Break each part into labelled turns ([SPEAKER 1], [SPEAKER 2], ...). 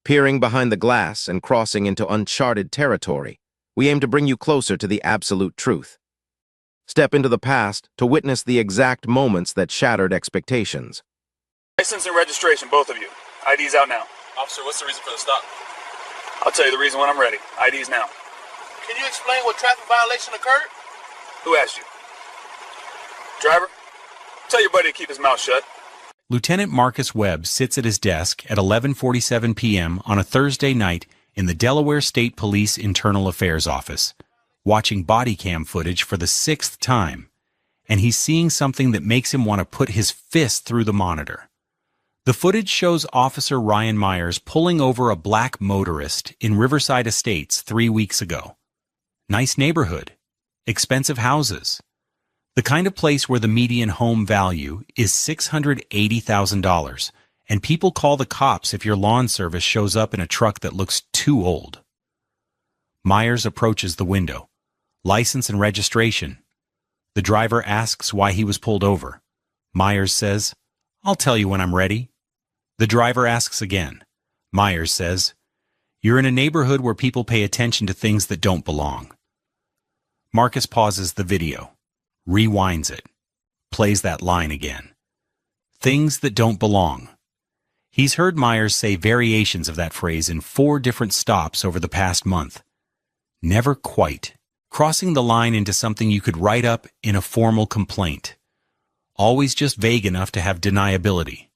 [SPEAKER 1] Peering behind the glass and crossing into uncharted territory, we aim to bring you closer to the absolute truth. Step into the past to witness the exact moments that shattered expectations.
[SPEAKER 2] License and registration, both of you. ID's out now.
[SPEAKER 3] Officer, what's the reason for the stop?
[SPEAKER 2] I'll tell you the reason when I'm ready. ID's now.
[SPEAKER 4] Can you explain what traffic violation occurred?
[SPEAKER 2] Who asked you? Driver, tell your buddy to keep his mouth shut.
[SPEAKER 5] Lieutenant Marcus Webb sits at his desk at 11:47 p.m. on a Thursday night in the Delaware State Police Internal Affairs Office, watching Bodycam footage for the 6th time, and he's seeing something that makes him want to put his fist through the monitor. The footage shows Officer Ryan Myers pulling over a black motorist in Riverside Estates 3 weeks ago. Nice neighborhood, expensive houses, the kind of place where the median home value is $680,000, and people call the cops if your lawn service shows up in a truck that looks too old. Myers approaches the window. License and registration. The driver asks why he was pulled over. Myers says, "I'll tell you when I'm ready." The driver asks again. Myers says, "You're in a neighborhood where people pay attention to things that don't belong." Marcus pauses the video, rewinds it, plays that line again. Things that don't belong. He's heard Myers say variations of that phrase in 4 different stops over the past month. Never quite. Crossing the line into something you could write up in a formal complaint. Always just vague enough to have deniability.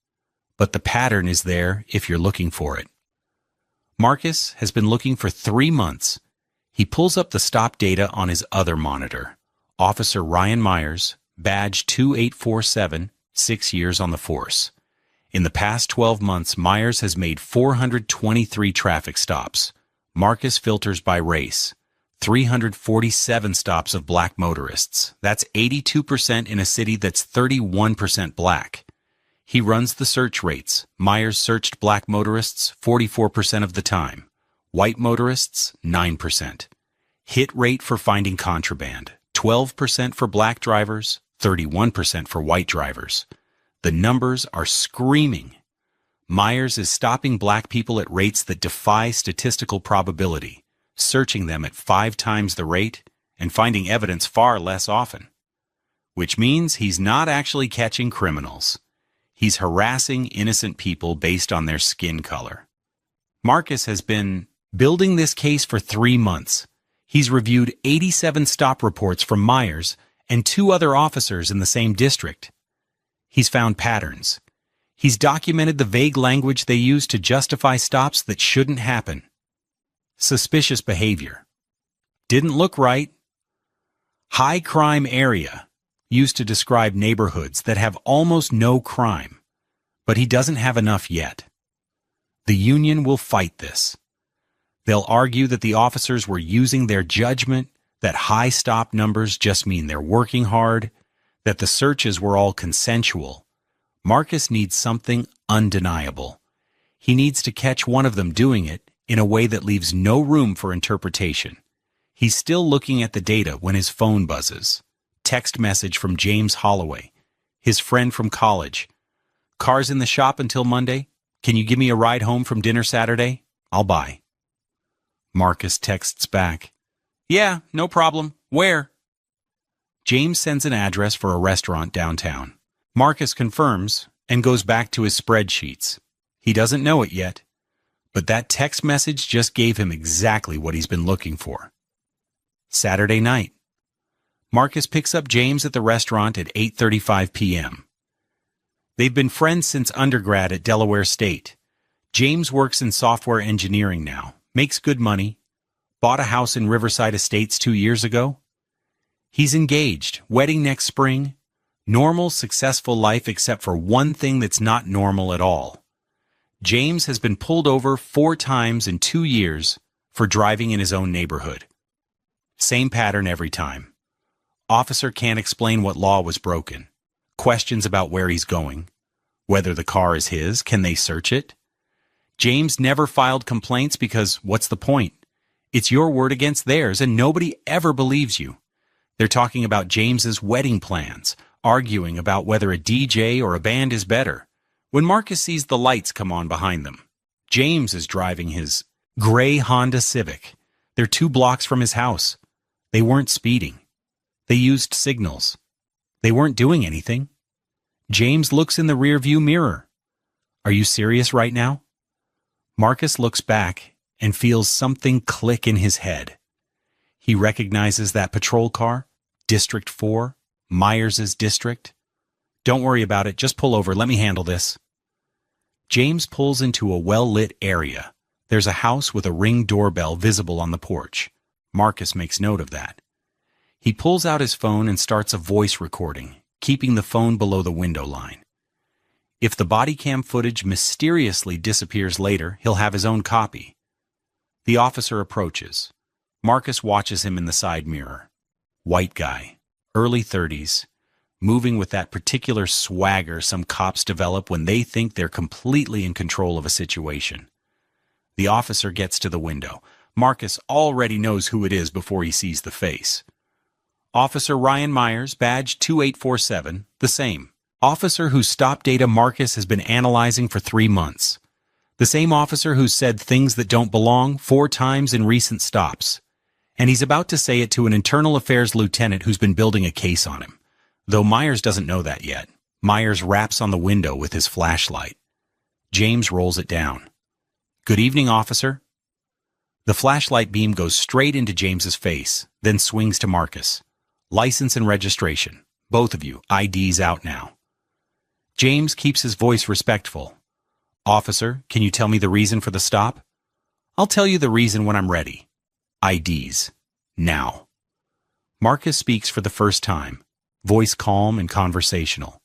[SPEAKER 5] But the pattern is there if you're looking for it. Marcus has been looking for 3 months. He pulls up the stop data on his other monitor. Officer Ryan Myers, badge 2847, 6 years on the force. In the past 12 months, Myers has made 423 traffic stops. Marcus filters by race. 347 stops of black motorists. That's 82% in a city that's 31% black. He runs the search rates. Myers searched black motorists 44% of the time. White motorists, 9%. Hit rate for finding contraband, 12% for black drivers, 31% for white drivers. The numbers are screaming. Myers is stopping black people at rates that defy statistical probability, searching them at 5 times the rate, and finding evidence far less often. Which means he's not actually catching criminals. He's harassing innocent people based on their skin color. Marcus has been building this case for 3 months. He's reviewed 87 stop reports from Myers and 2 other officers in the same district. He's found patterns. He's documented the vague language they use to justify stops that shouldn't happen. Suspicious behavior. Didn't look right. High crime area, used to describe neighborhoods that have almost no crime. But he doesn't have enough yet. The union will fight this. They'll argue that the officers were using their judgment, that high stop numbers just mean they're working hard, that the searches were all consensual. Marcus needs something undeniable. He needs to catch one of them doing it in a way that leaves no room for interpretation. He's still looking at the data when his phone buzzes. Text message from James Holloway, his friend from college. "Car's in the shop until Monday. Can you give me a ride home from dinner Saturday? I'll buy." Marcus texts back, "Yeah, no problem. Where?" James sends an address for a restaurant downtown. Marcus confirms and goes back to his spreadsheets. He doesn't know it yet, but that text message just gave him exactly what he's been looking for. Saturday night. Marcus picks up James at the restaurant at 8:35 p.m. They've been friends since undergrad at Delaware State. James works in software engineering now, makes good money, bought a house in Riverside Estates 2 years ago. He's engaged, wedding next spring, normal, successful life except for one thing that's not normal at all. James has been pulled over 4 times in 2 years for driving in his own neighborhood. Same pattern every time. Officer can't explain what law was broken. Questions about where he's going. Whether the car is his, can they search it? James never filed complaints because what's the point? It's your word against theirs and nobody ever believes you. They're talking about James's wedding plans, arguing about whether a DJ or a band is better. When Marcus sees the lights come on behind them, James is driving his gray Honda Civic. They're 2 blocks from his house. They weren't speeding. They used signals. They weren't doing anything. James looks in the rearview mirror. Are you serious right now? Marcus looks back and feels something click in his head. He recognizes that patrol car, District 4, Myers' district. Don't worry about it, just pull over, let me handle this. James pulls into a well-lit area. There's a house with a Ring doorbell visible on the porch. Marcus makes note of that. He pulls out his phone and starts a voice recording, keeping the phone below the window line. If the Bodycam footage mysteriously disappears later, he'll have his own copy. The officer approaches. Marcus watches him in the side mirror. White guy, early 30s, moving with that particular swagger some cops develop when they think they're completely in control of a situation. The officer gets to the window. Marcus already knows who it is before he sees the face. Officer Ryan Myers, badge 2847, the same. Officer whose stop data Marcus has been analyzing for 3 months. The same officer who's said things that don't belong 4 times in recent stops. And he's about to say it to an internal affairs lieutenant who's been building a case on him. Though Myers doesn't know that yet. Myers raps on the window with his flashlight. James rolls it down. Good evening, officer. The flashlight beam goes straight into James's face, then swings to Marcus. License and registration. Both of you, ID's out now. James keeps his voice respectful. Officer, can you tell me the reason for the stop? I'll tell you the reason when I'm ready. ID's. Now. Marcus speaks for the first time, voice calm and conversational.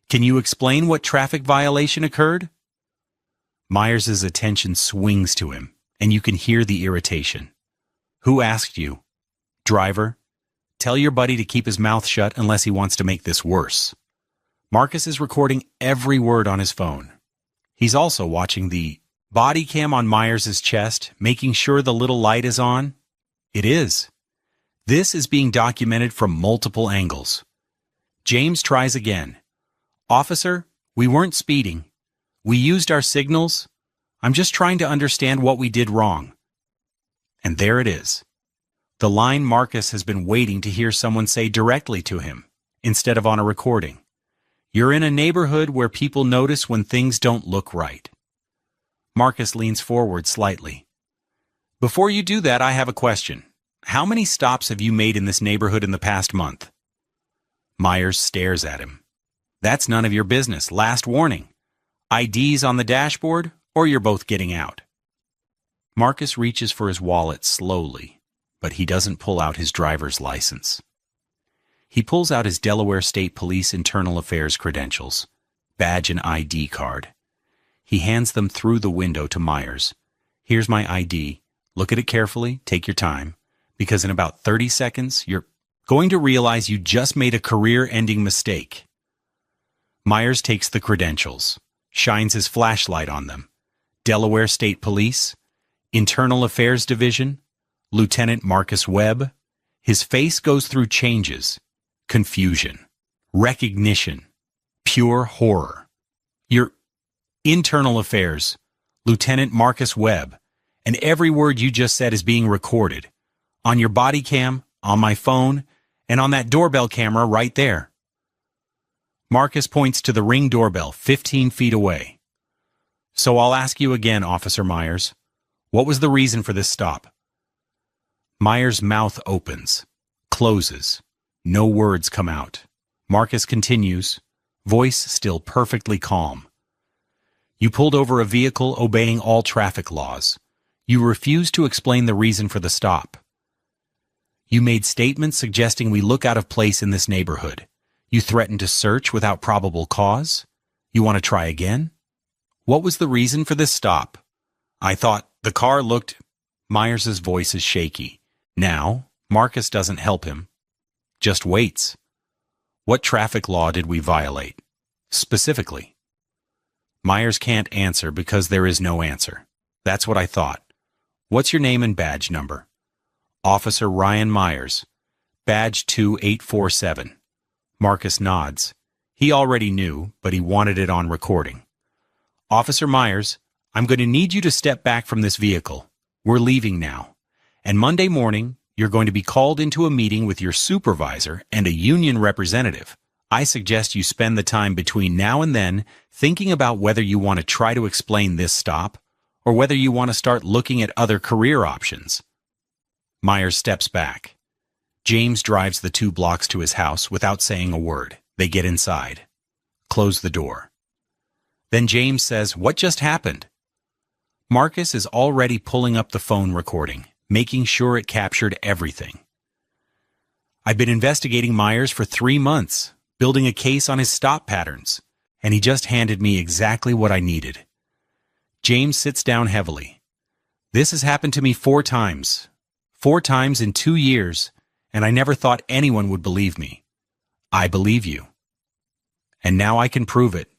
[SPEAKER 5] Can you explain what traffic violation occurred? Myers' attention swings to him, and you can hear the irritation. Who asked you? Driver, tell your buddy to keep his mouth shut unless he wants to make this worse. Marcus is recording every word on his phone. He's also watching the body cam on Myers' chest, making sure the little light is on. It is. This is being documented from multiple angles. James tries again. Officer, we weren't speeding. We used our signals. I'm just trying to understand what we did wrong. And there it is. The line Marcus has been waiting to hear someone say directly to him, instead of on a recording. You're in a neighborhood where people notice when things don't look right. Marcus leans forward slightly. Before you do that, I have a question. How many stops have you made in this neighborhood in the past month? Myers stares at him. That's none of your business. Last warning. IDs on the dashboard, or you're both getting out. Marcus reaches for his wallet slowly, but he doesn't pull out his driver's license. He pulls out his Delaware State Police Internal Affairs credentials, badge and ID card. He hands them through the window to Myers. Here's my ID. Look at it carefully, take your time, because in about 30 seconds, you're going to realize you just made a career-ending mistake. Myers takes the credentials, shines his flashlight on them. Delaware State Police, Internal Affairs Division, Lieutenant Marcus Webb. His face goes through changes. Confusion, recognition, pure horror. Your Internal Affairs, Lieutenant Marcus Webb, and every word you just said is being recorded. On your body cam, on my phone, and on that doorbell camera right there. Marcus points to the Ring doorbell 15 feet away. So I'll ask you again, Officer Myers. What was the reason for this stop? Myers' mouth opens, closes. No words come out. Marcus continues, voice still perfectly calm. You pulled over a vehicle obeying all traffic laws. You refused to explain the reason for the stop. You made statements suggesting we look out of place in this neighborhood. You threatened to search without probable cause. You want to try again? What was the reason for this stop? I thought the car looked... Myers' voice is shaky. Now, Marcus doesn't help him. Just waits. What traffic law did we violate? Specifically. Myers can't answer because there is no answer. That's what I thought. What's your name and badge number? Officer Ryan Myers. Badge 2847. Marcus nods. He already knew, but he wanted it on recording. Officer Myers, I'm going to need you to step back from this vehicle. We're leaving now. And Monday morning, you're going to be called into a meeting with your supervisor and a union representative. I suggest you spend the time between now and then thinking about whether you want to try to explain this stop or whether you want to start looking at other career options. Myers steps back. James drives the 2 blocks to his house without saying a word. They get inside. Close the door. Then James says, "What just happened?" Marcus is already pulling up the phone recording, making sure it captured everything. "I've been investigating Myers for 3 months, building a case on his stop patterns, and he just handed me exactly what I needed." James sits down heavily. "This has happened to me 4 times. 4 times in 2 years, and I never thought anyone would believe me. I believe you. And now I can prove it.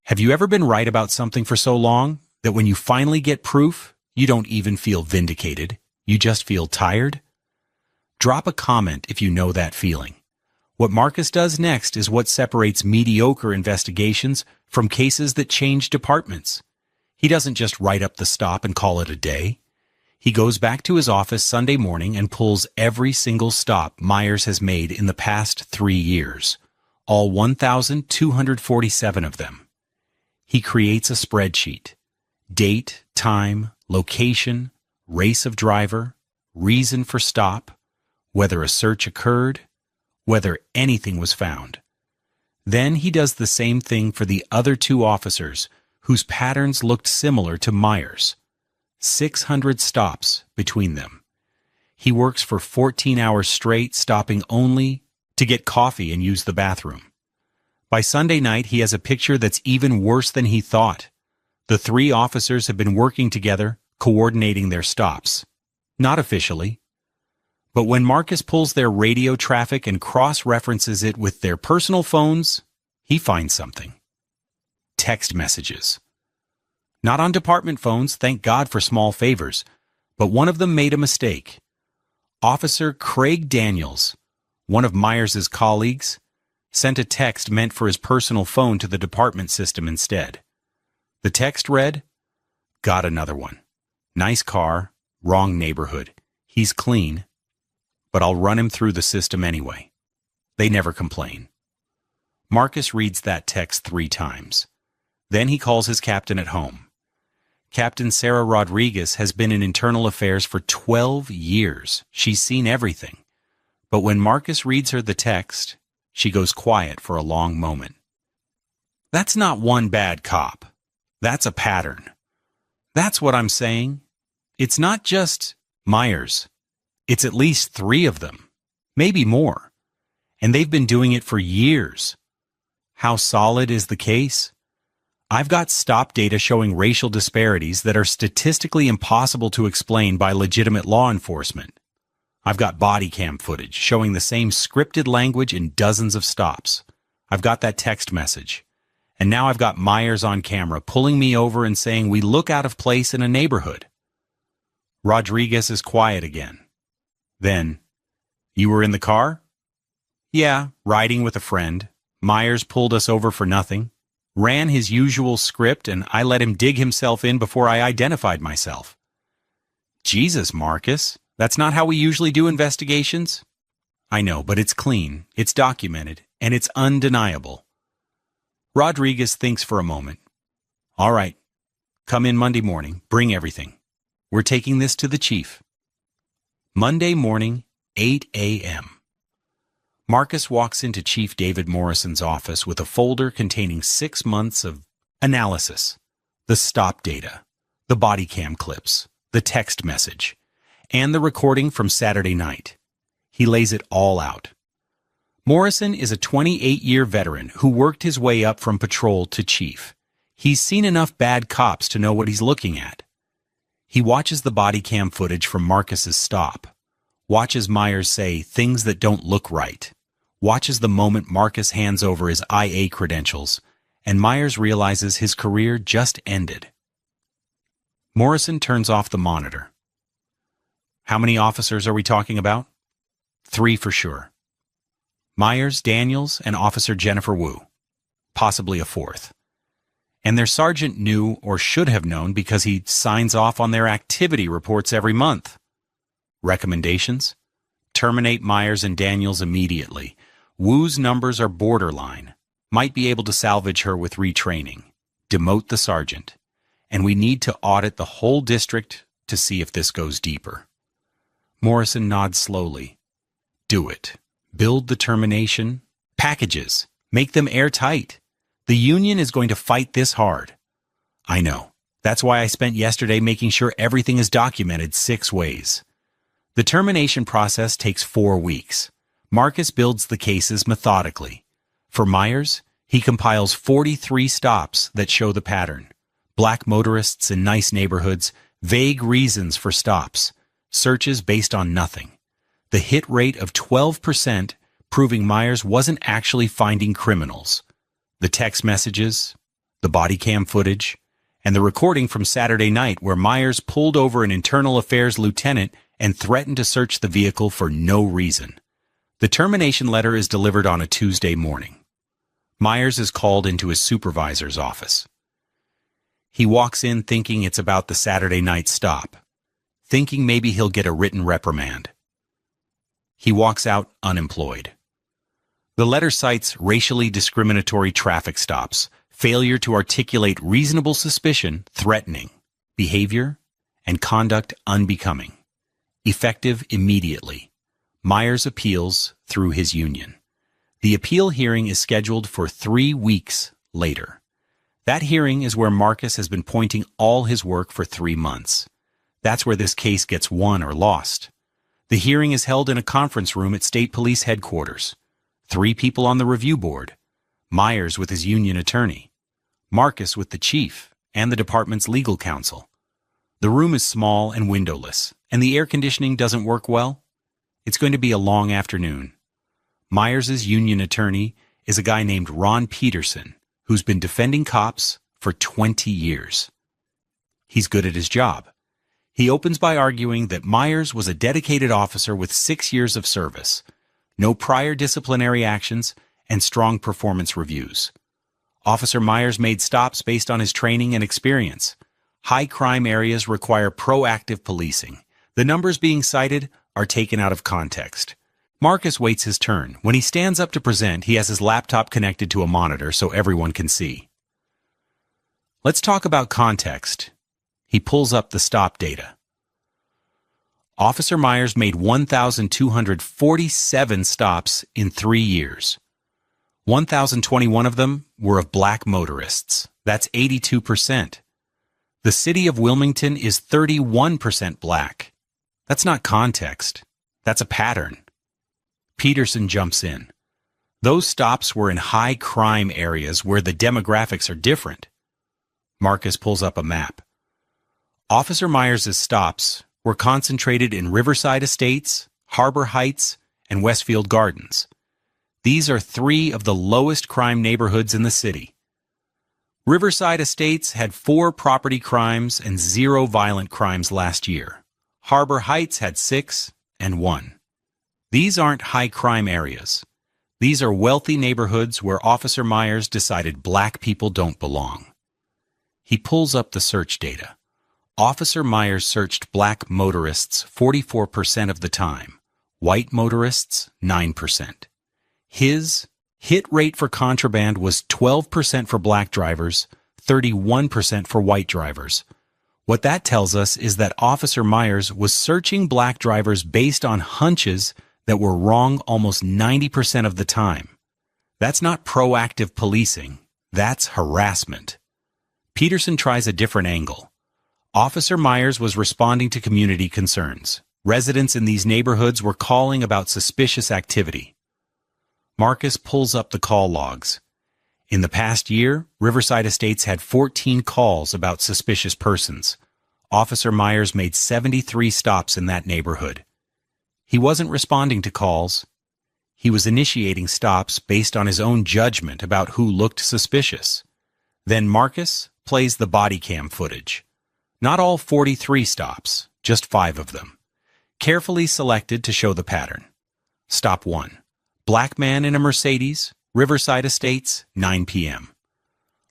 [SPEAKER 5] Have you ever been right about something for so long that when you finally get proof, you don't even feel vindicated? You just feel tired? Drop a comment if you know that feeling. What Marcus does next is what separates mediocre investigations from cases that change departments. He doesn't just write up the stop and call it a day. He goes back to his office Sunday morning and pulls every single stop Myers has made in the past 3 years, all 1,247 of them. He creates a spreadsheet. Date, time, location, race of driver, reason for stop, whether a search occurred, whether anything was found. Then he does the same thing for the other 2 officers whose patterns looked similar to Myers. 600 stops between them. He works for 14 hours straight, stopping only to get coffee and use the bathroom. By Sunday night, he has a picture that's even worse than he thought. The 3 officers have been working together, coordinating their stops. Not officially. But when Marcus pulls their radio traffic and cross-references it with their personal phones, he finds something. Text messages. Not on department phones, thank God for small favors, but one of them made a mistake. Officer Craig Daniels, one of Myers' colleagues, sent a text meant for his personal phone to the department system instead. The text read, "Got another one. Nice car, wrong neighborhood. He's clean, but I'll run him through the system anyway." They never complain. Marcus reads that text 3 times. Then he calls his captain at home. Captain Sarah Rodriguez has been in internal affairs for 12 years. She's seen everything. But when Marcus reads her the text, she goes quiet for a long moment. That's not one bad cop. That's a pattern. That's what I'm saying. It's not just Myers. It's at least 3 of them, maybe more. And they've been doing it for years. How solid is the case? I've got stop data showing racial disparities that are statistically impossible to explain by legitimate law enforcement. I've got Bodycam footage showing the same scripted language in dozens of stops. I've got that text message. And now I've got Myers on camera pulling me over and saying we look out of place in a neighborhood. Rodriguez is quiet again. Then, "You were in the car?" "Yeah, riding with a friend. Myers pulled us over for nothing. Ran his usual script and I let him dig himself in before I identified myself." "Jesus, Marcus. That's not how we usually do investigations." "I know, but it's clean, it's documented, and it's undeniable." Rodriguez thinks for a moment. "All right, come in Monday morning, bring everything. We're taking this to the chief." Monday morning, 8 a.m. Marcus walks into Chief David Morrison's office with a folder containing 6 months of analysis, the stop data, the body cam clips, the text message, and the recording from Saturday night. He lays it all out. Morrison is a 28-year veteran who worked his way up from patrol to chief. He's seen enough bad cops to know what he's looking at. He watches the body cam footage from Marcus's stop, watches Myers say things that don't look right, watches the moment Marcus hands over his IA credentials, and Myers realizes his career just ended. Morrison turns off the monitor. "How many officers are we talking about?" "3 for sure. Myers, Daniels, and Officer Jennifer Wu. Possibly a 4th. And their sergeant knew or should have known because he signs off on their activity reports every month. Recommendations? Terminate Myers and Daniels immediately. Wu's numbers are borderline. Might be able to salvage her with retraining. Demote the sergeant. And we need to audit the whole district to see if this goes deeper. Morrison nods slowly. Do it. Build the termination. Packages. Make them airtight. The union is going to fight this hard. I know. That's why I spent yesterday making sure everything is documented 6 ways. The termination process takes 4 weeks. Marcus builds the cases methodically. For Myers, he compiles 43 stops that show the pattern. Black motorists in nice neighborhoods, vague reasons for stops, searches based on nothing. The hit rate of 12%, proving Myers wasn't actually finding criminals. The text messages, the Bodycam footage, and the recording from Saturday night where Myers pulled over an internal affairs lieutenant and threatened to search the vehicle for no reason. The termination letter is delivered on a Tuesday morning. Myers is called into his supervisor's office. He walks in thinking it's about the Saturday night stop, thinking maybe he'll get a written reprimand. He walks out unemployed. The letter cites racially discriminatory traffic stops, failure to articulate reasonable suspicion, threatening, behavior, and conduct unbecoming. Effective immediately. Myers appeals through his union. The appeal hearing is scheduled for 3 weeks later. That hearing is where Marcus has been pointing all his work for 3 months. That's where this case gets won or lost. The hearing is held in a conference room at State Police headquarters. 3 people on the review board. Myers with his union attorney. Marcus with the chief and the department's legal counsel. The room is small and windowless, and the air conditioning doesn't work well. It's going to be a long afternoon. Myers' union attorney is a guy named Ron Peterson, who's been defending cops for 20 years. He's good at his job. He opens by arguing that Myers was a dedicated officer with 6 years of service, no prior disciplinary actions, and strong performance reviews. Officer Myers made stops based on his training and experience. High crime areas require proactive policing. The numbers being cited are taken out of context. Marcus waits his turn. When he stands up to present, he has his laptop connected to a monitor so everyone can see. Let's talk about context. He pulls up the stop data. Officer Myers made 1,247 stops in 3 years. 1,021 of them were of black motorists. That's 82%. The city of Wilmington is 31% black. That's not context. That's a pattern. Peterson jumps in. Those stops were in high crime areas where the demographics are different. Marcus pulls up a map. Officer Myers' stops were concentrated in Riverside Estates, Harbor Heights, and Westfield Gardens. These are 3 of the lowest crime neighborhoods in the city. Riverside Estates had 4 property crimes and 0 violent crimes last year. Harbor Heights had 6 and 1. These aren't high crime areas. These are wealthy neighborhoods where Officer Myers decided black people don't belong. He pulls up the search data. Officer Myers searched black motorists 44% of the time, white motorists 9%. His hit rate for contraband was 12% for black drivers, 31% for white drivers. What that tells us is that Officer Myers was searching black drivers based on hunches that were wrong almost 90% of the time. That's not proactive policing. That's harassment. Peterson tries a different angle. Officer Myers was responding to community concerns. Residents in these neighborhoods were calling about suspicious activity. Marcus pulls up the call logs. In the past year, Riverside Estates had 14 calls about suspicious persons. Officer Myers made 73 stops in that neighborhood. He wasn't responding to calls. He was initiating stops based on his own judgment about who looked suspicious. Then Marcus plays the body cam footage. Not all 43 stops, just 5 of them. Carefully selected to show the pattern. Stop 1. Black man in a Mercedes, Riverside Estates, 9 p.m.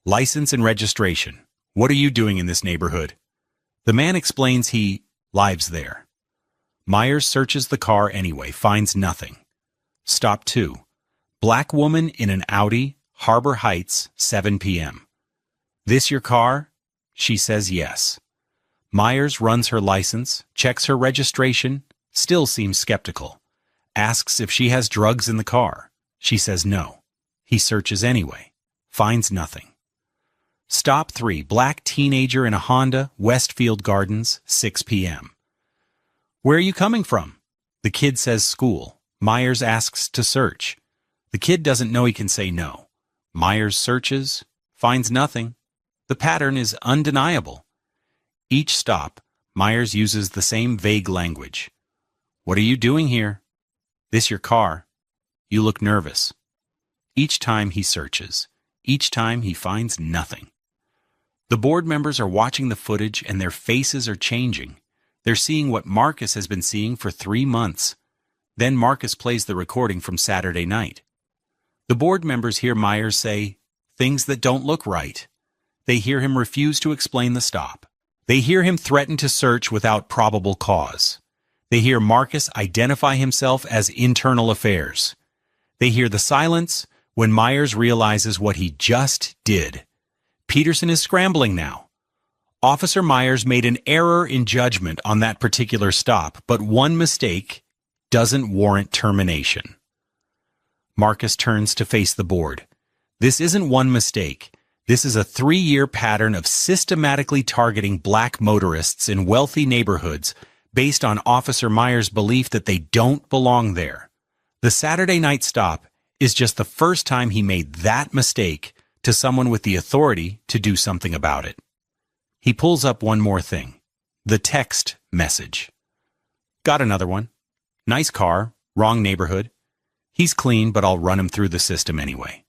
[SPEAKER 5] License and registration. What are you doing in this neighborhood? The man explains he lives there. Myers searches the car anyway, finds nothing. Stop 2. Black woman in an Audi, Harbor Heights, 7 p.m. This your car? She says yes. Myers runs her license, checks her registration, still seems skeptical. Asks if she has drugs in the car. She says no. He searches anyway. Finds nothing. Stop 3. Black teenager in a Honda, Westfield Gardens, 6 p.m. Where are you coming from? The kid says school. Myers asks to search. The kid doesn't know he can say no. Myers searches, finds nothing. The pattern is undeniable. Each stop, Myers uses the same vague language. What are you doing here? This your car? You look nervous. Each time he searches. Each time he finds nothing. The board members are watching the footage and their faces are changing. They're seeing what Marcus has been seeing for 3 months. Then Marcus plays the recording from Saturday night. The board members hear Myers say things that don't look right. They hear him refuse to explain the stop. They hear him threaten to search without probable cause. They hear Marcus identify himself as internal affairs. They hear the silence when Myers realizes what he just did. Peterson is scrambling now. Officer Myers made an error in judgment on that particular stop, but one mistake doesn't warrant termination. Marcus turns to face the board. This isn't one mistake. This is a 3-year pattern of systematically targeting black motorists in wealthy neighborhoods based on Officer Myers' belief that they don't belong there. The Saturday night stop is just the first time he made that mistake to someone with the authority to do something about it. He pulls up one more thing. The text message. Got another one. Nice car, wrong neighborhood. He's clean, but I'll run him through the system anyway.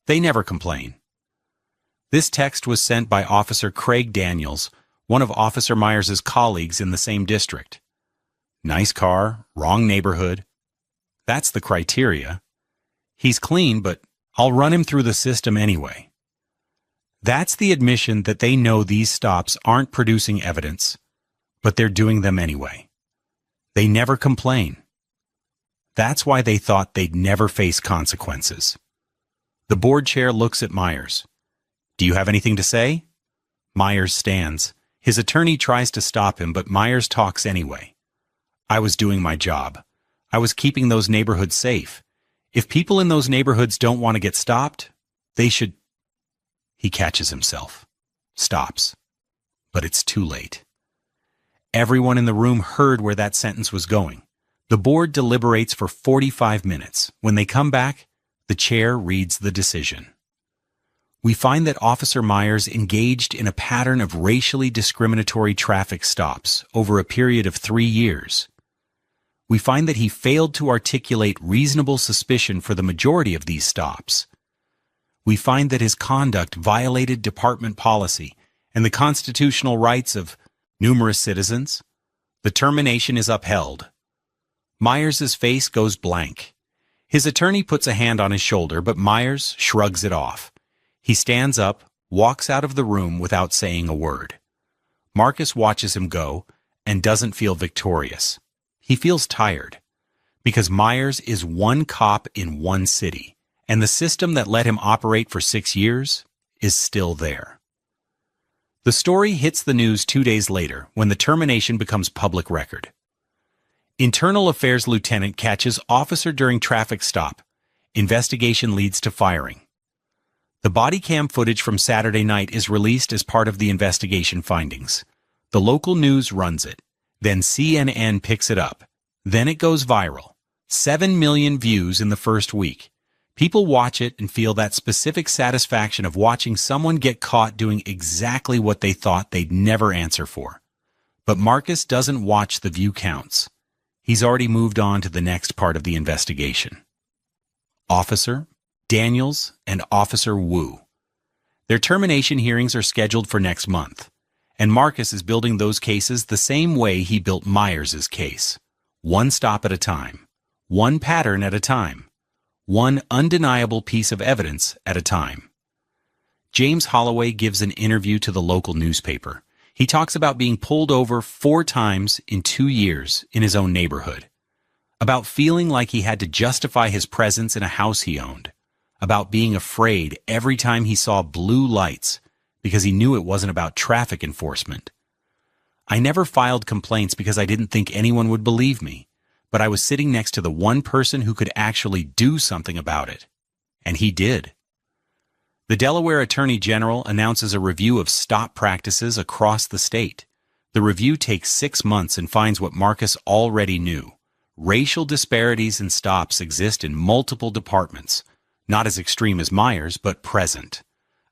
[SPEAKER 5] They never complain. This text was sent by Officer Craig Daniels, one of Officer Myers' colleagues in the same district. Nice car, wrong neighborhood. That's the criteria. He's clean, but I'll run him through the system anyway. That's the admission that they know these stops aren't producing evidence, but they're doing them anyway. They never complain. That's why they thought they'd never face consequences. The board chair looks at Myers. Do you have anything to say? Myers stands. His attorney tries to stop him, but Myers talks anyway. I was doing my job. I was keeping those neighborhoods safe. If people in those neighborhoods don't want to get stopped, they should... He catches himself. Stops. But it's too late. Everyone in the room heard where that sentence was going. The board deliberates for 45 minutes. When they come back, the chair reads the decision. We find that Officer Myers engaged in a pattern of racially discriminatory traffic stops over a period of 3 years. We find that he failed to articulate reasonable suspicion for the majority of these stops. We find that his conduct violated department policy and the constitutional rights of numerous citizens. The termination is upheld. Myers' face goes blank. His attorney puts a hand on his shoulder, but Myers shrugs it off. He stands up, walks out of the room without saying a word. Marcus watches him go and doesn't feel victorious. He feels tired, because Myers is one cop in one city, and the system that let him operate for 6 years is still there. The story hits the news 2 days later when the termination becomes public record. Internal Affairs Lieutenant catches officer during traffic stop. Investigation leads to firing. The body cam footage from Saturday night is released as part of the investigation findings. The local news runs it. Then CNN picks it up. Then it goes viral. 7 million views in the first week. People watch it and feel that specific satisfaction of watching someone get caught doing exactly what they thought they'd never answer for. But Marcus doesn't watch the view counts. He's already moved on to the next part of the investigation. Officer Daniels and Officer Wu. Their termination hearings are scheduled for next month, and Marcus is building those cases the same way he built Myers' case. One stop at a time, one pattern at a time, one undeniable piece of evidence at a time. James Holloway gives an interview to the local newspaper. He talks about being pulled over 4 times in 2 years in his own neighborhood, about feeling like he had to justify his presence in a house he owned, about being afraid every time he saw blue lights because he knew it wasn't about traffic enforcement. I never filed complaints because I didn't think anyone would believe me, but I was sitting next to the one person who could actually do something about it. And he did. The Delaware Attorney General announces a review of stop practices across the state. The review takes 6 months and finds what Marcus already knew. Racial disparities in stops exist in multiple departments, not as extreme as Myers, but present.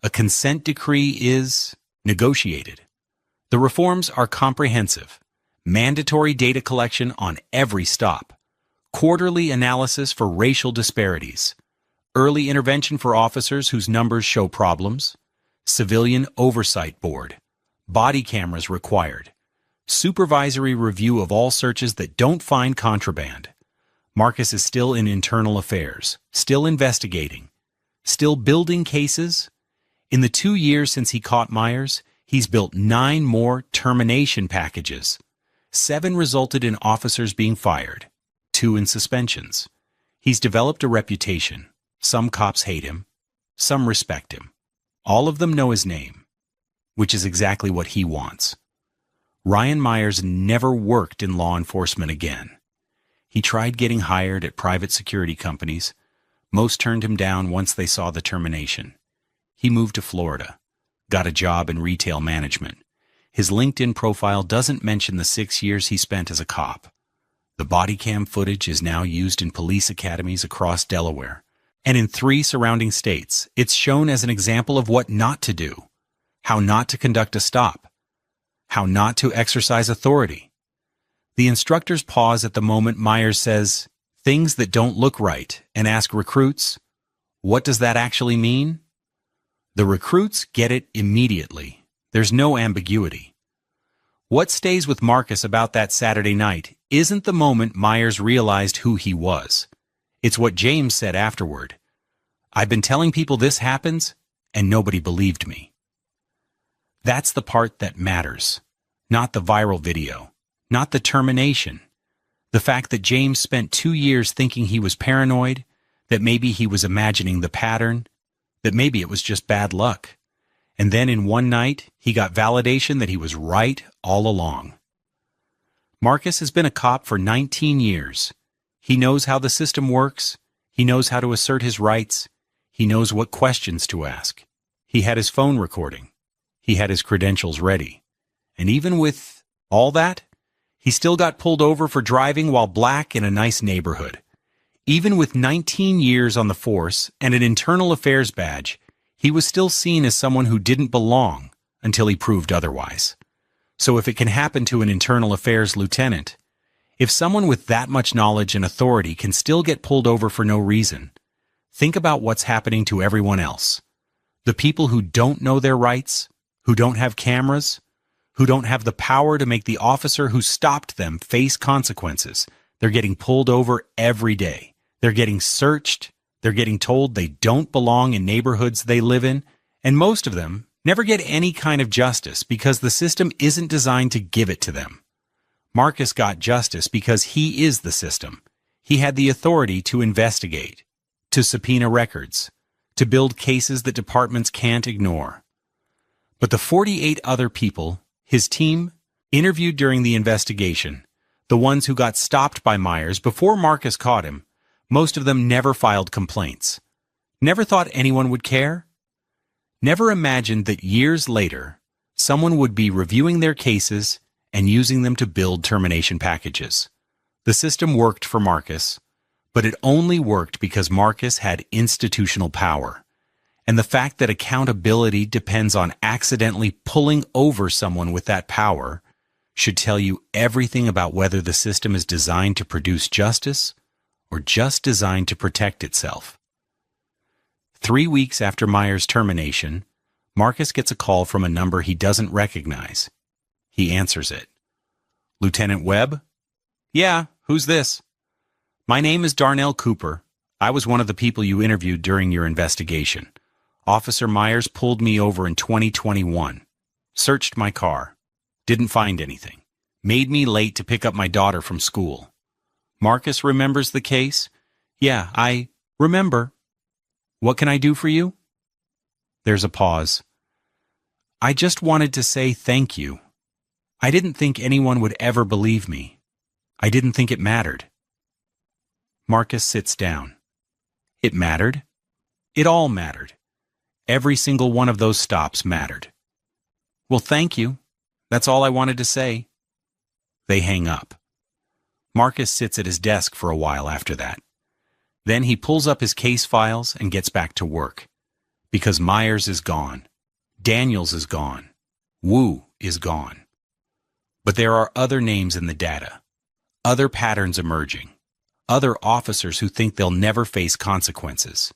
[SPEAKER 5] A consent decree is negotiated. The reforms are comprehensive. Mandatory data collection on every stop. Quarterly analysis for racial disparities. Early intervention for officers whose numbers show problems. Civilian Oversight Board. Body cameras required. Supervisory review of all searches that don't find contraband. Marcus is still in internal affairs, still investigating, still building cases. In the 2 years since he caught Myers, he's built 9 more termination packages. 7 resulted in officers being fired, 2 in suspensions. He's developed a reputation. Some cops hate him, some respect him. All of them know his name, which is exactly what he wants. Ryan Myers never worked in law enforcement again. He tried getting hired at private security companies. Most turned him down once they saw the termination. He moved to Florida, got a job in retail management. His LinkedIn profile doesn't mention the 6 years he spent as a cop. The Bodycam footage is now used in police academies across Delaware, and in 3 surrounding states. It's shown as an example of what not to do, how not to conduct a stop, how not to exercise authority. The instructors pause at the moment Myers says things that don't look right and ask recruits, what does that actually mean? The recruits get it immediately. There's no ambiguity. What stays with Marcus about that Saturday night isn't the moment Myers realized who he was. It's what James said afterward. I've been telling people this happens, and nobody believed me. That's the part that matters, not the viral video, not the termination. The fact that James spent 2 years thinking he was paranoid, that maybe he was imagining the pattern, that maybe it was just bad luck. And then in one night, he got validation that he was right all along. Marcus has been a cop for 19 years. He knows how the system works. He knows how to assert his rights. He knows what questions to ask. He had his phone recording. He had his credentials ready. And even with all that, he still got pulled over for driving while black in a nice neighborhood. Even with 19 years on the force and an internal affairs badge, he was still seen as someone who didn't belong until he proved otherwise. So if it can happen to an internal affairs lieutenant, if someone with that much knowledge and authority can still get pulled over for no reason, think about what's happening to everyone else. The people who don't know their rights, who don't have cameras, who don't have the power to make the officer who stopped them face consequences. They're getting pulled over every day. They're getting searched. They're getting told they don't belong in neighborhoods they live in. And most of them never get any kind of justice because the system isn't designed to give it to them. Marcus got justice because he is the system. He had the authority to investigate, to subpoena records, to build cases that departments can't ignore. But the 48 other people his team interviewed during the investigation, the ones who got stopped by Myers before Marcus caught him, most of them never filed complaints. Never thought anyone would care. Never imagined that years later, someone would be reviewing their cases and using them to build termination packages. The system worked for Marcus, but it only worked because Marcus had institutional power. And the fact that accountability depends on accidentally pulling over someone with that power should tell you everything about whether the system is designed to produce justice or just designed to protect itself. 3 weeks after Myers' termination, Marcus gets a call from a number he doesn't recognize. He answers it. Lieutenant Webb? Yeah, who's this? My name is Darnell Cooper. I was one of the people you interviewed during your investigation. Officer Myers pulled me over in 2021, searched my car, didn't find anything, made me late to pick up my daughter from school. Marcus remembers the case? Yeah, I remember. What can I do for you? There's a pause. I just wanted to say thank you. I didn't think anyone would ever believe me. I didn't think it mattered. Marcus sits down. It mattered. It all mattered. Every single one of those stops mattered. Well, thank you. That's all I wanted to say. They hang up. Marcus sits at his desk for a while after that. Then he pulls up his case files and gets back to work. Because Myers is gone. Daniels is gone. Wu is gone. But there are other names in the data. Other patterns emerging. Other officers who think they'll never face consequences.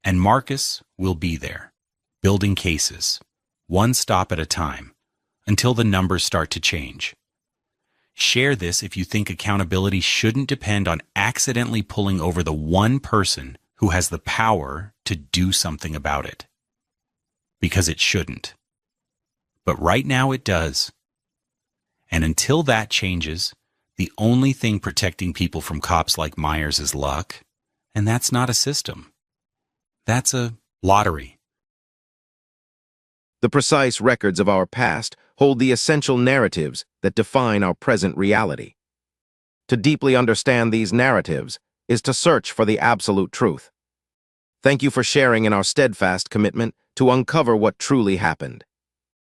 [SPEAKER 5] And Marcus will be there, building cases, one stop at a time, until the numbers start to change. Share this if you think accountability shouldn't depend on accidentally pulling over the one person who has the power to do something about it. Because it shouldn't. But right now it does. And until that changes, the only thing protecting people from cops like Myers is luck, and that's not a system. That's a lottery.
[SPEAKER 1] The precise records of our past hold the essential narratives that define our present reality. To deeply understand these narratives is to search for the absolute truth. Thank you for sharing in our steadfast commitment to uncover what truly happened.